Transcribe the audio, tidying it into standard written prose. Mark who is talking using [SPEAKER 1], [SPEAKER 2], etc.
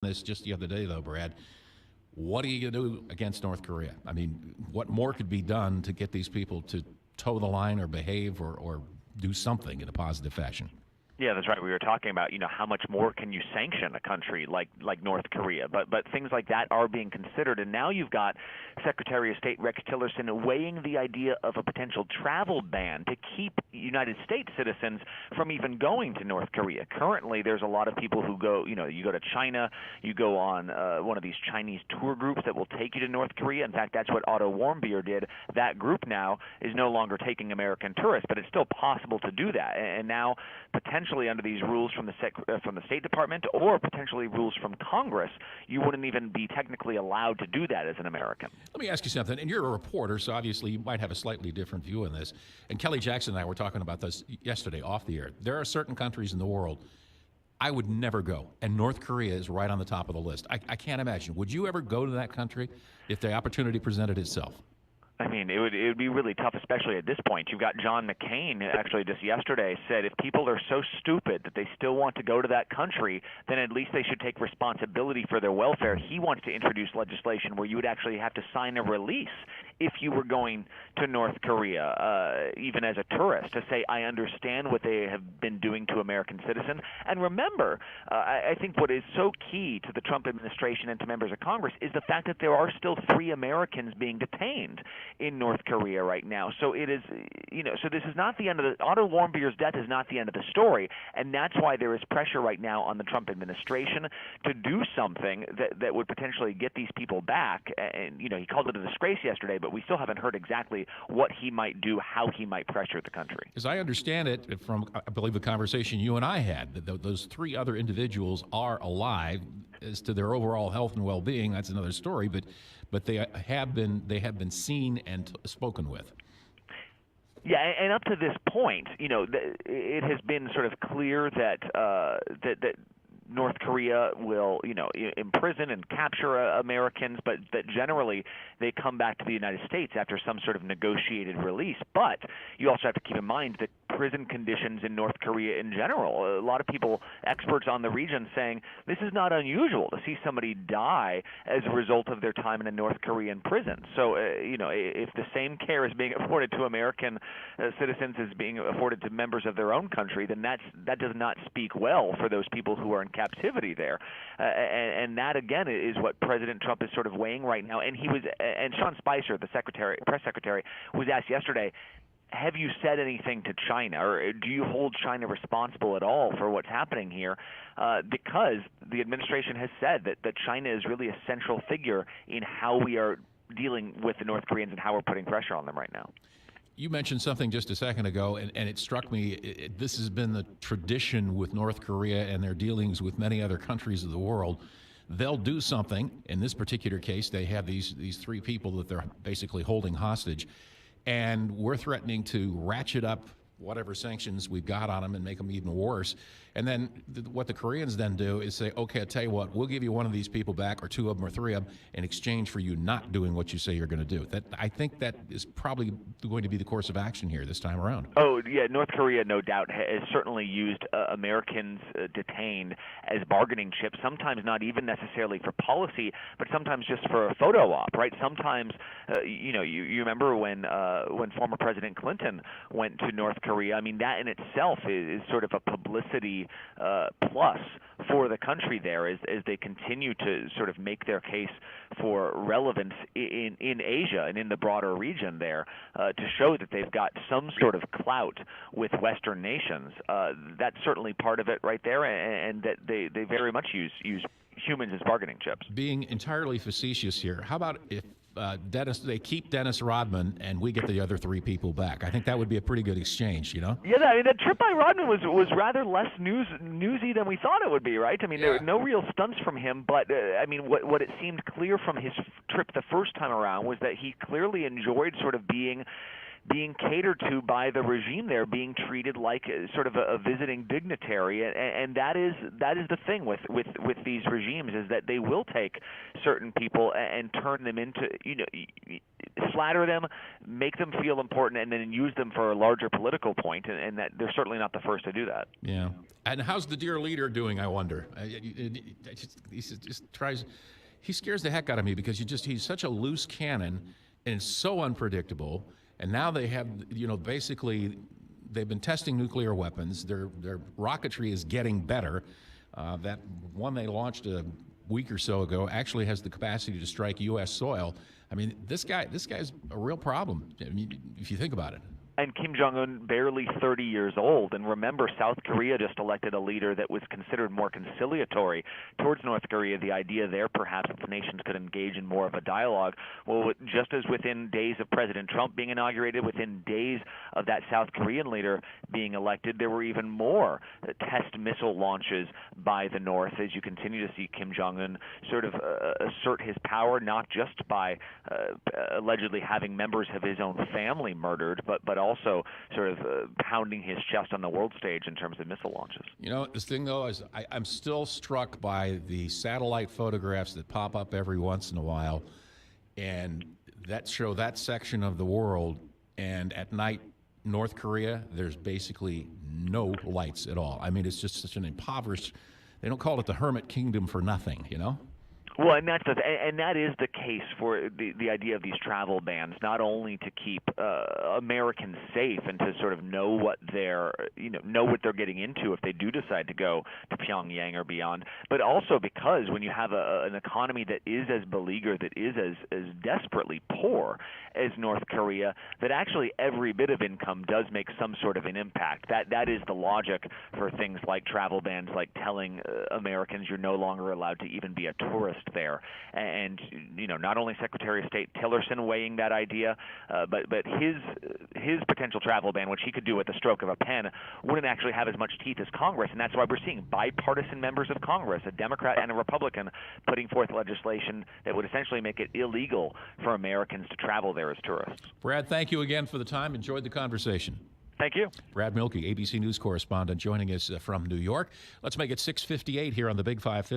[SPEAKER 1] this just the other day, though, Brad. What are you going to do against North Korea? I mean, what more could be done to get these people to toe the line or behave or do something in a positive fashion?
[SPEAKER 2] Yeah, that's right. We were talking about, how much more can you sanction a country like North Korea, but things like that are being considered, and now you've got Secretary of State Rex Tillerson weighing the idea of a potential travel ban to keep United States citizens from even going to North Korea. Currently, there's a lot of people who go, you go to China, you go on one of these Chinese tour groups that will take you to North Korea. In fact, that's what Otto Warmbier did. That group now is no longer taking American tourists, but it's still possible to do that, and now potentially under these rules from the State Department or potentially rules from Congress, you wouldn't even be technically allowed to do that as an American.
[SPEAKER 1] Let me ask you something. And you're a reporter, so obviously you might have a slightly different view on this. And Kelly Jackson and I were talking about this yesterday off the air. There are certain countries in the world I would never go, and North Korea is right on the top of the list. I can't imagine. Would you ever go to that country if the opportunity presented itself?
[SPEAKER 2] I mean, it would be really tough, especially at this point. You've got John McCain actually just yesterday said if people are so stupid that they still want to go to that country, then at least they should take responsibility for their welfare. He wants to introduce legislation where you would actually have to sign a release if you were going to North Korea, even as a tourist, to say, I understand what they have been doing to American citizens. And remember, I think what is so key to the Trump administration and to members of Congress is the fact that there are still 3 Americans being detained in North Korea right now. So it is, so this is not the end of the, Otto Warmbier's death is not the end of the story, and that's why there is pressure right now on the Trump administration to do something that would potentially get these people back. And, he called it a disgrace yesterday, but we still haven't heard exactly what he might do, how he might pressure the country.
[SPEAKER 1] As I understand it from, I believe, the conversation you and I had, that those 3 other individuals are alive. As to their overall health and well-being, that's another story, but they have been seen and spoken with.
[SPEAKER 2] Yeah, and up to this point, it has been sort of clear that that North Korea will, imprison and capture Americans, but that generally they come back to the United States after some sort of negotiated release. But you also have to keep in mind that prison conditions in North Korea in general, a lot of people, experts on the region, saying this is not unusual to see somebody die as a result of their time in a North Korean prison. So, if the same care is being afforded to American citizens as being afforded to members of their own country, then that does not speak well for those people who are in captivity there. And that, again, is what President Trump is sort of weighing right now. And and Sean Spicer, the press secretary, was asked yesterday, have you said anything to China, or do you hold China responsible at all for what's happening here? Because the administration has said that China is really a central figure in how we are dealing with the North Koreans and how we're putting pressure on them right now.
[SPEAKER 1] You mentioned something just a second ago, and it struck me. This has been the tradition with North Korea and their dealings with many other countries of the world. They'll do something. In this particular case, they have these 3 people that they're basically holding hostage, and we're threatening to ratchet up whatever sanctions we've got on them and make them even worse. And then what the Koreans then do is say, okay, I'll tell you what, we'll give you one of these people back, or 2 of them or 3 of them, in exchange for you not doing what you say you're going to do. I think that is probably going to be the course of action here this time around.
[SPEAKER 2] Oh, yeah, North Korea, no doubt, has certainly used Americans detained as bargaining chips, sometimes not even necessarily for policy, but sometimes just for a photo op, right? Sometimes, you remember when former President Clinton went to North Korea. I mean, that in itself is sort of a publicity plus for the country there as they continue to sort of make their case for relevance in Asia and in the broader region there to show that they've got some sort of clout with Western nations. That's certainly part of it right there, and that they very much use humans as bargaining chips.
[SPEAKER 1] Being entirely facetious here, how about if they keep Dennis Rodman and we get the other 3 people back? I think that would be a pretty good exchange,
[SPEAKER 2] Yeah, I mean, that trip by Rodman was rather less newsy than we thought it would be, right? I mean, there were no real stunts from him, but I mean, what it seemed clear from his trip the first time around was that he clearly enjoyed sort of being catered to by the regime there, being treated like sort of a visiting dignitary, and that is the thing with these regimes, is that they will take certain people and turn them into, flatter them, make them feel important, and then use them for a larger political point, and that they're certainly not the first to do that.
[SPEAKER 1] Yeah. And how's the dear leader doing, I wonder? He just tries. He scares the heck out of me because he's such a loose cannon and it's so unpredictable. And now they have, basically they've been testing nuclear weapons. Their rocketry is getting better. That one they launched a week or so ago actually has the capacity to strike U.S. soil. I mean, this guy's a real problem, if you think about it.
[SPEAKER 2] And Kim Jong-un barely 30 years old. And remember, South Korea just elected a leader that was considered more conciliatory towards North Korea. The idea there, perhaps, that the nations could engage in more of a dialogue. Well, just as within days of President Trump being inaugurated, within days of that South Korean leader being elected, there were even more test missile launches by the North as you continue to see Kim Jong-un sort of assert his power, not just by allegedly having members of his own family murdered, but also sort of pounding his chest on the world stage in terms of missile launches.
[SPEAKER 1] This thing, though, is I'm still struck by the satellite photographs that pop up every once in a while and that show that section of the world. And at night, North Korea, there's basically no lights at all. I mean, it's just such an impoverished, they don't call it the hermit kingdom for nothing,
[SPEAKER 2] Well, and that is the case for the idea of these travel bans, not only to keep Americans safe and to sort of know what they're getting into if they do decide to go to Pyongyang or beyond, but also because when you have an economy that is as beleaguered, that is as desperately poor as North Korea, that actually every bit of income does make some sort of an impact. That is the logic for things like travel bans, like telling Americans you're no longer allowed to even be a tourist there. And not only Secretary of State Tillerson weighing that idea, but his potential travel ban, which he could do with the stroke of a pen, wouldn't actually have as much teeth as Congress. And that's why we're seeing bipartisan members of Congress, a Democrat and a Republican, putting forth legislation that would essentially make it illegal for Americans to travel there as tourists.
[SPEAKER 1] Brad, thank you again for the time. Enjoyed the conversation.
[SPEAKER 2] Thank you.
[SPEAKER 1] Brad Milkey, ABC News correspondent, joining us from New York. Let's make it 6:58 here on the Big 550.